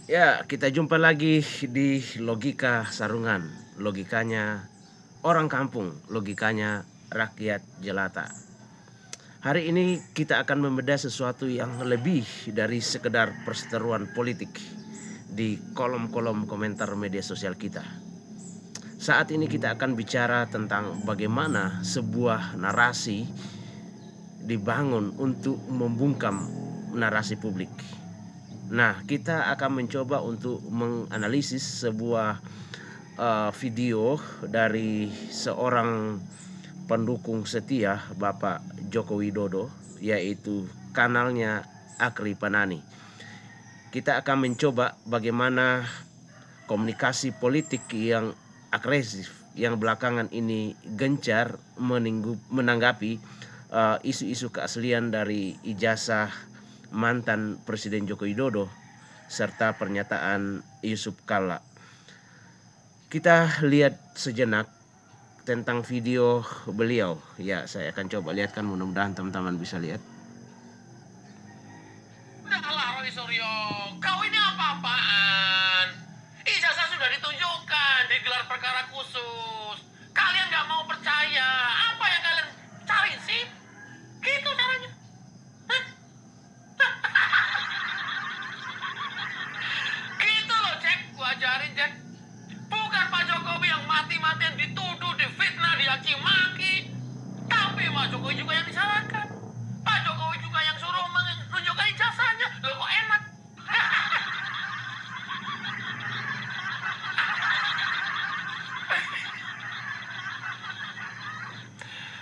Ya, kita jumpa lagi di Logika Sarungan. Logikanya orang kampung, logikanya rakyat jelata. Hari ini kita akan membedah sesuatu yang lebih dari sekedar perseteruan politik di kolom-kolom komentar media sosial kita. Saat ini kita akan bicara tentang bagaimana sebuah narasi dibangun untuk membungkam narasi publik. Nah, kita akan mencoba untuk menganalisis sebuah video dari seorang pendukung setia Bapak Joko Widodo, yaitu kanalnya Akri Panani. Kita akan mencoba bagaimana komunikasi politik yang agresif yang belakangan ini gencar menanggapi isu-isu keaslian dari ijazah mantan Presiden Joko Widodo serta pernyataan Yusuf Kalla. Kita lihat sejenak tentang video beliau. Ya, saya akan coba lihatkan, mudah-mudahan teman-teman bisa lihat. Udahlah Roy Suryo, kau ini apa-apaan? Ijazah sudah ditunjukkan di gelar perkara khusus. Kalian nggak mau percaya. Apa yang kalian cari sih? Gitu caranya. Hah? Gitu loh, Jack. Gua ajarin, Jack. Bukan Pak Jokowi yang mati-matian dituduh, difitnah, dicaci maki. Tapi Pak Jokowi juga yang disalahkan. Pak Jokowi juga yang suruh menunjukkan ijazahnya. Loh kok enak?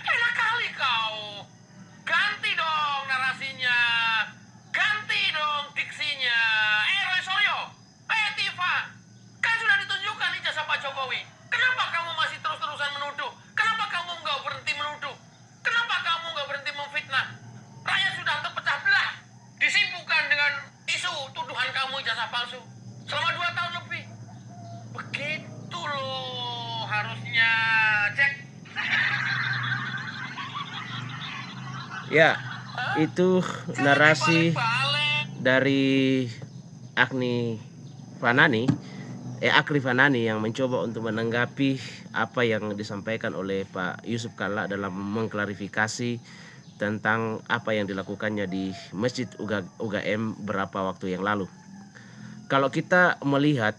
Enak kali kau. Ganti dong narasinya. Ganti dong diksinya. Roy Suryo. Tifa. Kan sudah ditunjukkan ijazah Pak Jokowi. Kenapa kamu masih terus-terusan menuduh? Kenapa kamu nggak berhenti menuduh? Kenapa kamu nggak berhenti memfitnah? Rakyat sudah terpecah belah. Disibukkan dengan isu tuduhan kamu ijazah palsu. Selama 2 tahun lebih. Begitu loh harusnya, Jack. Ya, itu narasi Balik-balik. dari Akri Fanani yang mencoba untuk menanggapi apa yang disampaikan oleh Pak Yusuf Kalla dalam mengklarifikasi tentang apa yang dilakukannya di Masjid UGM beberapa waktu yang lalu. Kalau kita melihat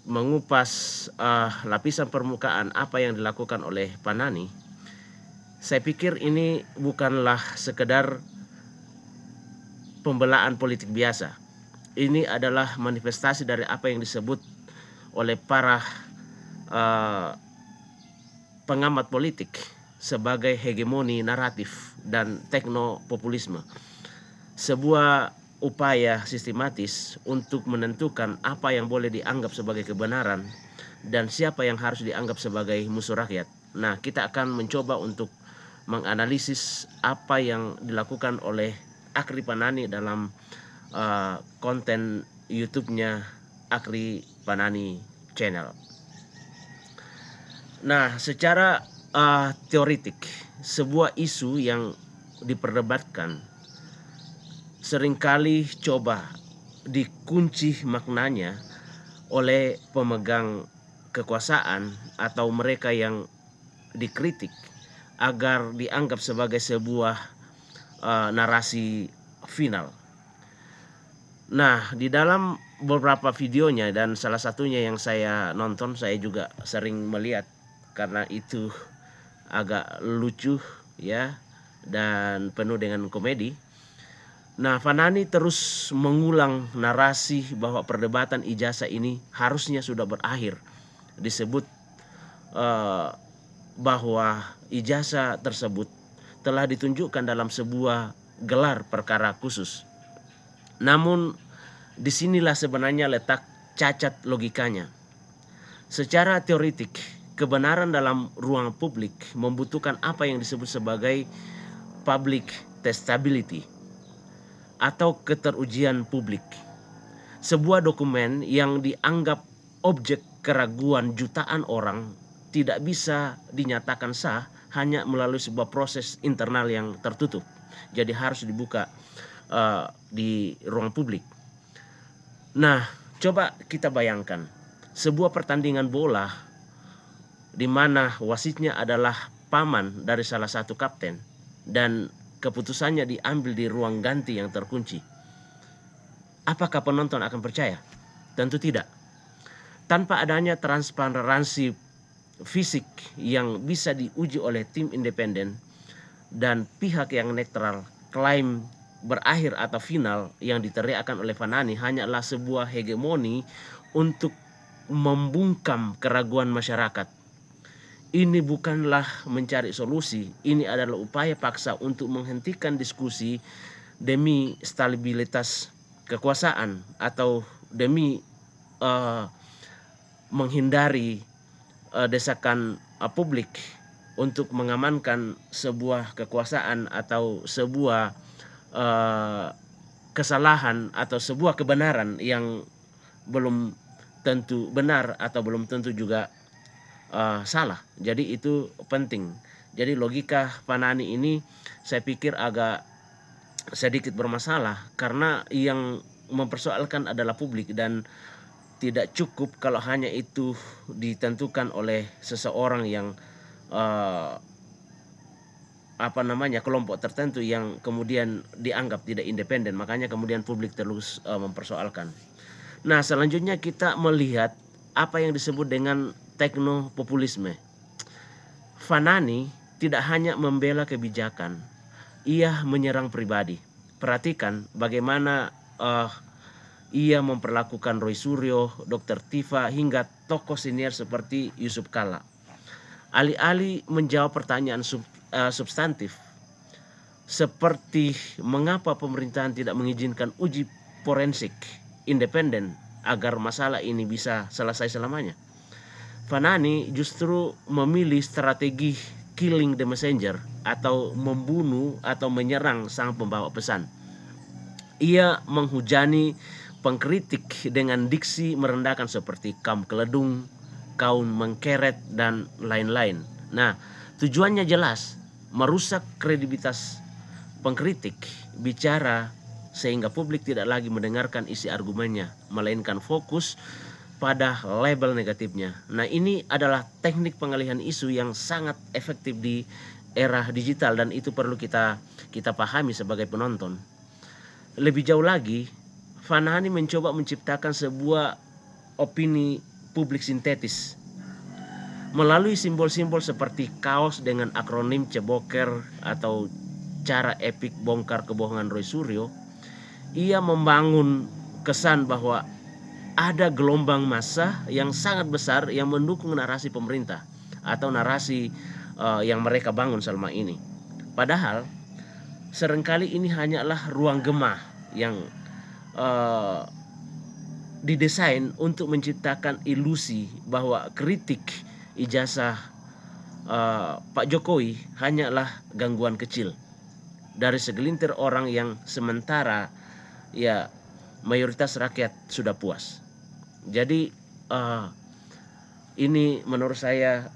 mengupas lapisan permukaan apa yang dilakukan oleh Panani, saya pikir ini bukanlah sekedar pembelaan politik biasa. Ini adalah manifestasi dari apa yang disebut oleh para pengamat politik sebagai hegemoni naratif dan teknopopulisme. Sebuah upaya sistematis untuk menentukan apa yang boleh dianggap sebagai kebenaran dan siapa yang harus dianggap sebagai musuh rakyat. Nah, kita akan mencoba untuk menganalisis apa yang dilakukan oleh Akri Panani dalam konten YouTube-nya Akri Panani Channel. Nah, secara teoritik, sebuah isu yang diperdebatkan seringkali coba dikunci maknanya oleh pemegang kekuasaan atau mereka yang dikritik agar dianggap sebagai sebuah narasi final. Nah, di dalam beberapa videonya dan salah satunya yang saya nonton, saya juga sering melihat karena itu agak lucu ya dan penuh dengan komedi. Nah, Fanani terus mengulang narasi bahwa perdebatan ijazah ini harusnya sudah berakhir. Disebut bahwa ijazah tersebut telah ditunjukkan dalam sebuah gelar perkara khusus. Namun disinilah sebenarnya letak cacat logikanya. Secara teoritik, kebenaran dalam ruang publik membutuhkan apa yang disebut sebagai public testability atau keterujian publik. Sebuah dokumen yang dianggap objek keraguan jutaan orang tidak bisa dinyatakan sah hanya melalui sebuah proses internal yang tertutup. Jadi harus dibuka di ruang publik. Nah, Coba kita bayangkan sebuah pertandingan bola di mana wasitnya adalah paman dari salah satu kapten dan keputusannya diambil di ruang ganti yang terkunci. Apakah penonton akan percaya? Tentu tidak. Tanpa adanya transparansi fisik yang bisa diuji oleh tim independen dan pihak yang netral, klaim berakhir atau final yang diteriakkan oleh Fanani hanyalah sebuah hegemoni untuk membungkam keraguan masyarakat. Ini bukanlah mencari solusi, ini adalah upaya paksa untuk menghentikan diskusi demi stabilitas kekuasaan atau demi menghindari desakan publik untuk mengamankan sebuah kekuasaan atau sebuah kesalahan atau sebuah kebenaran yang belum tentu benar atau belum tentu juga salah. Jadi itu penting. Jadi logika Fanani ini saya pikir agak sedikit bermasalah karena yang mempersoalkan adalah publik dan tidak cukup kalau hanya itu ditentukan oleh seseorang yang kelompok tertentu yang kemudian dianggap tidak independen, makanya kemudian publik terus mempersoalkan. Nah, selanjutnya kita melihat apa yang disebut dengan teknopopulisme. Fanani tidak hanya membela kebijakan, ia menyerang pribadi. Perhatikan bagaimana ia memperlakukan Roy Suryo, Dr. Tifa hingga tokoh senior seperti Yusuf Kalla. Alih-alih menjawab pertanyaan substantif seperti mengapa pemerintahan tidak mengizinkan uji forensik independen agar masalah ini bisa selesai selamanya, Fanani justru memilih strategi killing the messenger atau membunuh atau menyerang sang pembawa pesan. Ia menghujani pengkritik dengan diksi merendahkan seperti kaum keledung, kaum mengkeret, dan lain-lain. Nah, tujuannya jelas, merusak kredibilitas pengkritik bicara sehingga publik tidak lagi mendengarkan isi argumennya, melainkan fokus pada label negatifnya. Nah, ini adalah teknik pengalihan isu yang sangat efektif di era digital dan itu perlu kita pahami sebagai penonton. Lebih jauh lagi, Fanani mencoba menciptakan sebuah opini publik sintetis melalui simbol-simbol seperti kaos dengan akronim ceboker atau cara epik bongkar kebohongan Roy Suryo. Ia membangun kesan bahwa ada gelombang massa yang sangat besar yang mendukung narasi pemerintah atau narasi yang mereka bangun selama ini. Padahal seringkali ini hanyalah ruang gema yang didesain untuk menciptakan ilusi bahwa kritik ijazah Pak Jokowi hanyalah gangguan kecil dari segelintir orang yang sementara ya mayoritas rakyat sudah puas. Jadi ini menurut saya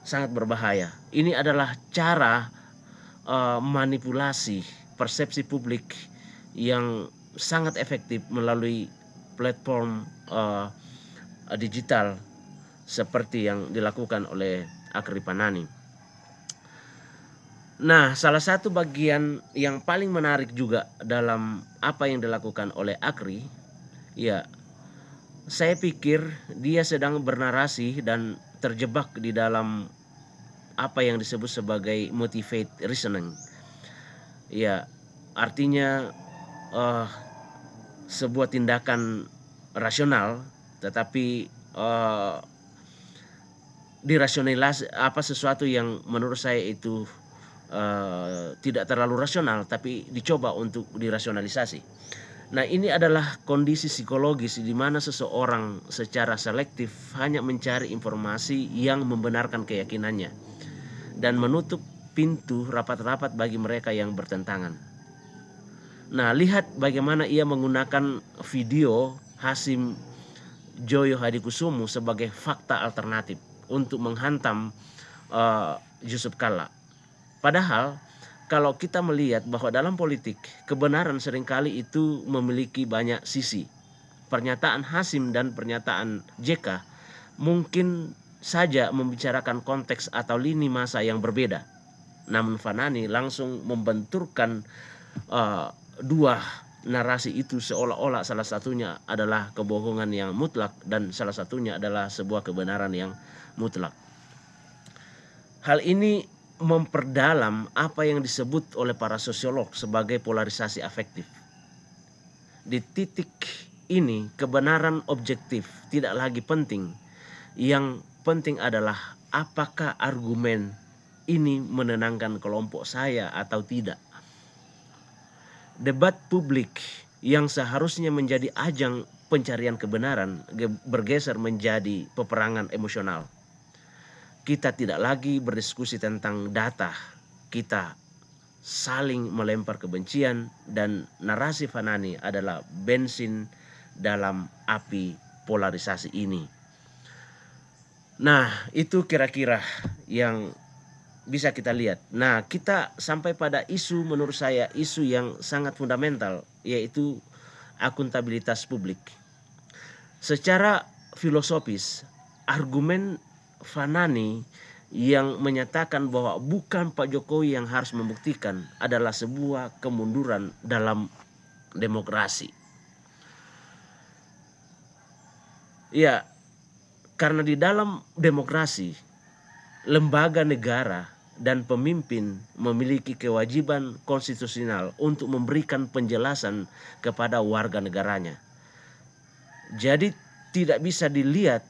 sangat berbahaya. Ini adalah cara manipulasi persepsi publik yang sangat efektif melalui platform digital seperti yang dilakukan oleh Akri Fanani. Nah, salah satu bagian yang paling menarik juga dalam apa yang dilakukan oleh Akri, ya saya pikir dia sedang bernarasi dan terjebak di dalam apa yang disebut sebagai motivate reasoning. Ya, artinya sebuah tindakan rasional tetapi dirasionalisasi sesuatu yang menurut saya itu tidak terlalu rasional tapi dicoba untuk dirasionalisasi. Nah, ini adalah kondisi psikologis di mana seseorang secara selektif hanya mencari informasi yang membenarkan keyakinannya dan menutup pintu rapat-rapat bagi mereka yang bertentangan. Nah, lihat bagaimana ia menggunakan video Hasim Joyo Hadikusumo sebagai fakta alternatif untuk menghantam Yusuf Kalla. Padahal kalau kita melihat bahwa dalam politik kebenaran seringkali itu memiliki banyak sisi. pernyataan Hasim dan pernyataan JK mungkin saja membicarakan konteks atau lini masa yang berbeda. Namun Fanani langsung membenturkan dua narasi itu seolah-olah salah satunya adalah kebohongan yang mutlak dan salah satunya adalah sebuah kebenaran yang mutlak. Hal ini memperdalam apa yang disebut oleh para sosiolog sebagai polarisasi afektif. Di titik ini kebenaran objektif tidak lagi penting. Yang penting adalah apakah argumen ini menenangkan kelompok saya atau tidak. Debat publik yang seharusnya menjadi ajang pencarian kebenaran bergeser menjadi peperangan emosional. Kita tidak lagi berdiskusi tentang data, kita saling melempar kebencian, dan narasi Fanani adalah bensin dalam api polarisasi ini. Nah, itu kira-kira yang bisa kita lihat. Nah, kita sampai pada isu, menurut saya isu yang sangat fundamental, yaitu akuntabilitas publik. Secara filosofis, argumen Fanani yang menyatakan bahwa bukan Pak Jokowi yang harus membuktikan adalah sebuah kemunduran dalam demokrasi. Ya, karena di dalam demokrasi, lembaga negara dan pemimpin memiliki kewajiban konstitusional untuk memberikan penjelasan kepada warga negaranya. Jadi tidak bisa dilihat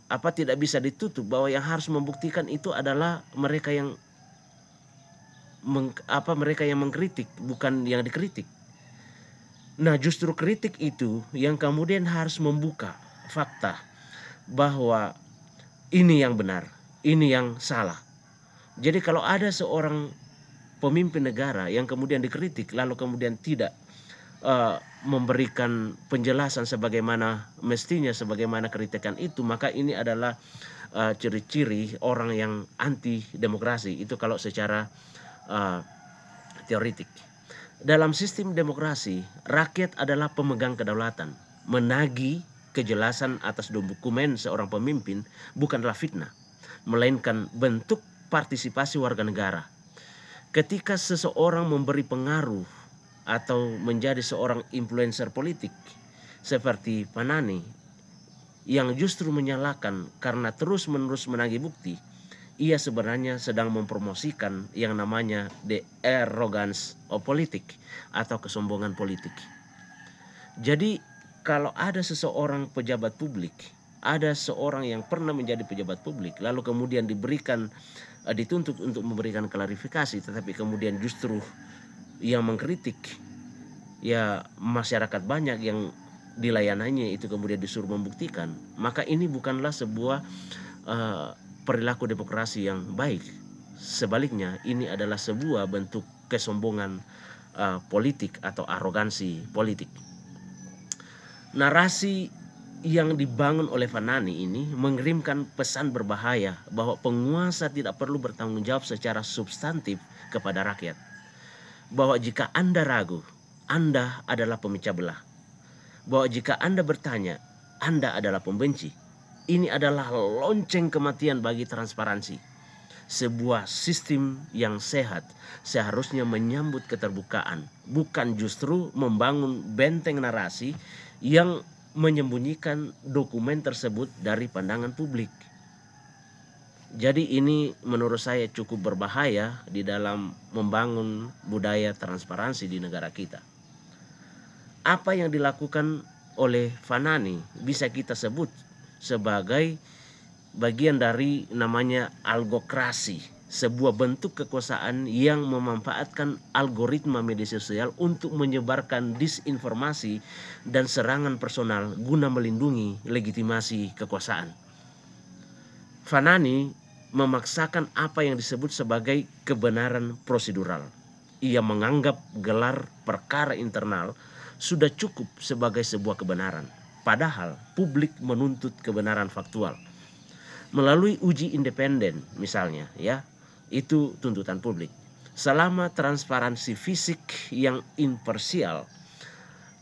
tidak bisa ditutup bahwa yang harus membuktikan itu adalah mereka yang mengkritik, bukan yang dikritik. Nah, justru kritik itu yang kemudian harus membuka fakta bahwa ini yang benar, ini yang salah. Jadi kalau ada seorang pemimpin negara yang kemudian dikritik lalu kemudian tidak memberikan penjelasan sebagaimana mestinya, sebagaimana kritikan itu, maka ini adalah ciri-ciri orang yang anti demokrasi. Itu kalau secara teoritik. Dalam sistem demokrasi, rakyat adalah pemegang kedaulatan. Menagih kejelasan atas dokumen seorang pemimpin bukanlah fitnah, melainkan bentuk partisipasi warga negara. Ketika seseorang memberi pengaruh atau menjadi seorang influencer politik seperti Fanani yang justru menyalahkan karena terus-menerus menagih bukti, ia sebenarnya sedang mempromosikan yang namanya the arrogance of politik atau kesombongan politik. Jadi kalau ada seseorang pejabat publik, ada seorang yang pernah menjadi pejabat publik lalu kemudian dituntut untuk memberikan klarifikasi, tetapi kemudian justru yang mengkritik ya masyarakat banyak yang dilayanannya itu kemudian disuruh membuktikan, maka ini bukanlah sebuah perilaku demokrasi yang baik. Sebaliknya ini adalah sebuah bentuk kesombongan politik atau arogansi politik. Narasi yang dibangun oleh Fanani ini mengirimkan pesan berbahaya bahwa penguasa tidak perlu bertanggung jawab secara substantif kepada rakyat. Bahwa jika Anda ragu, Anda adalah pemecah belah. Bahwa jika Anda bertanya, Anda adalah pembenci. Ini adalah lonceng kematian bagi transparansi. Sebuah sistem yang sehat seharusnya menyambut keterbukaan, bukan justru membangun benteng narasi yang menyembunyikan dokumen tersebut dari pandangan publik. Jadi ini menurut saya cukup berbahaya di dalam membangun budaya transparansi di negara kita. Apa yang dilakukan oleh Fanani bisa kita sebut sebagai bagian dari namanya algokrasi, sebuah bentuk kekuasaan yang memanfaatkan algoritma media sosial untuk menyebarkan disinformasi dan serangan personal guna melindungi legitimasi kekuasaan. Fanani memaksakan apa yang disebut sebagai kebenaran prosedural. Ia menganggap gelar perkara internal sudah cukup sebagai sebuah kebenaran, padahal publik menuntut kebenaran faktual. Melalui uji independen misalnya, ya, itu tuntutan publik. Selama transparansi fisik yang imparsial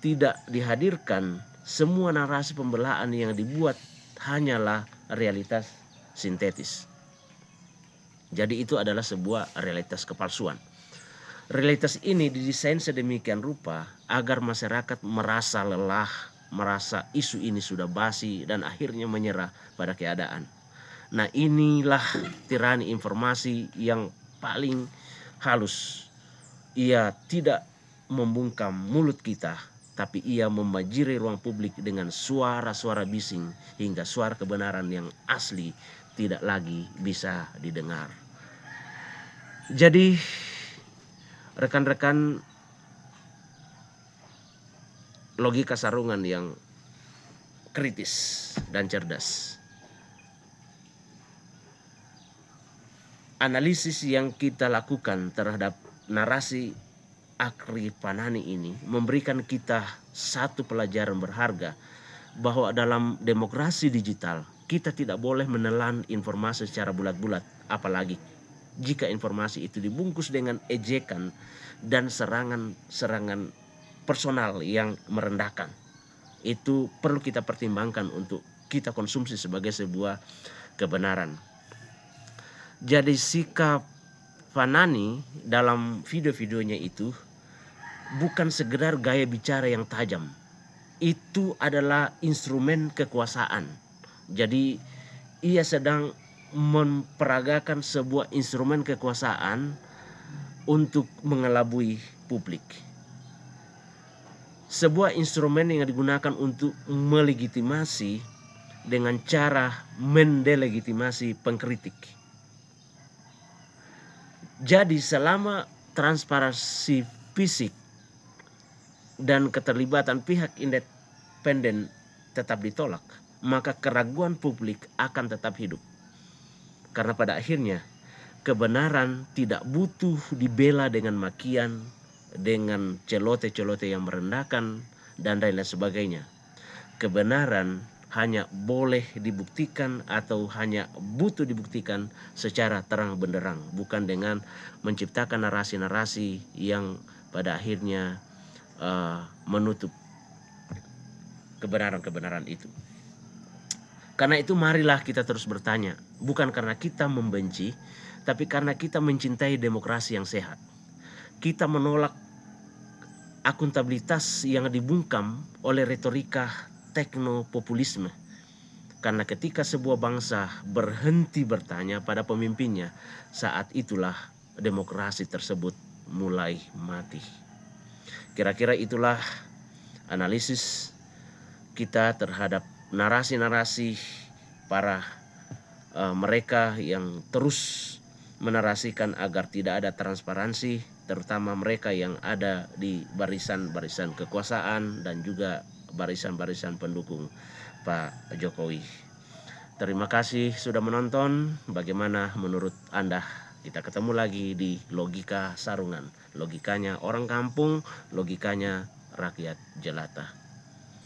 tidak dihadirkan, semua narasi pembelaan yang dibuat hanyalah realitas sintetis. Jadi itu adalah sebuah realitas kepalsuan. Realitas ini didesain sedemikian rupa agar masyarakat merasa lelah, merasa isu ini sudah basi dan akhirnya menyerah pada keadaan. Nah, inilah tirani informasi yang paling halus. Ia tidak membungkam mulut kita, tapi ia membanjiri ruang publik dengan suara-suara bising hingga suara kebenaran yang asli tidak lagi bisa didengar. Jadi rekan-rekan, logika sarungan yang kritis dan cerdas. Analisis yang kita lakukan terhadap narasi Akri Panani ini memberikan kita satu pelajaran berharga bahwa dalam demokrasi digital kita tidak boleh menelan informasi secara bulat-bulat, apalagi jika informasi itu dibungkus dengan ejekan dan serangan-serangan personal yang merendahkan. Itu perlu kita pertimbangkan untuk kita konsumsi sebagai sebuah kebenaran. Jadi sikap Fanani dalam video-videonya itu bukan sekedar gaya bicara yang tajam. Itu adalah instrumen kekuasaan. Jadi ia sedang memperagakan sebuah instrumen kekuasaan untuk mengelabui publik. Sebuah instrumen yang digunakan untuk melegitimasi dengan cara mendelegitimasi pengkritik. Jadi selama transparansi fisik dan keterlibatan pihak independen tetap ditolak, maka keraguan publik akan tetap hidup. Karena pada akhirnya kebenaran tidak butuh dibela dengan makian, dengan celote-celote yang merendahkan dan lain sebagainya. Kebenaran hanya boleh dibuktikan atau hanya butuh dibuktikan secara terang benderang, bukan dengan menciptakan narasi-narasi yang pada akhirnya menutup kebenaran-kebenaran itu. Karena itu marilah kita terus bertanya, bukan karena kita membenci, tapi karena kita mencintai demokrasi yang sehat. Kita menolak akuntabilitas yang dibungkam oleh retorika teknopopulisme. Karena ketika sebuah bangsa berhenti bertanya pada pemimpinnya, saat itulah demokrasi tersebut mulai mati. Kira-kira itulah analisis kita terhadap narasi-narasi para mereka yang terus menarasikan agar tidak ada transparansi, terutama mereka yang ada di barisan-barisan kekuasaan dan juga barisan-barisan pendukung Pak Jokowi. Terima kasih sudah menonton. Bagaimana menurut Anda? Kita ketemu lagi di Logika Sarungan. Logikanya orang kampung, logikanya rakyat jelata.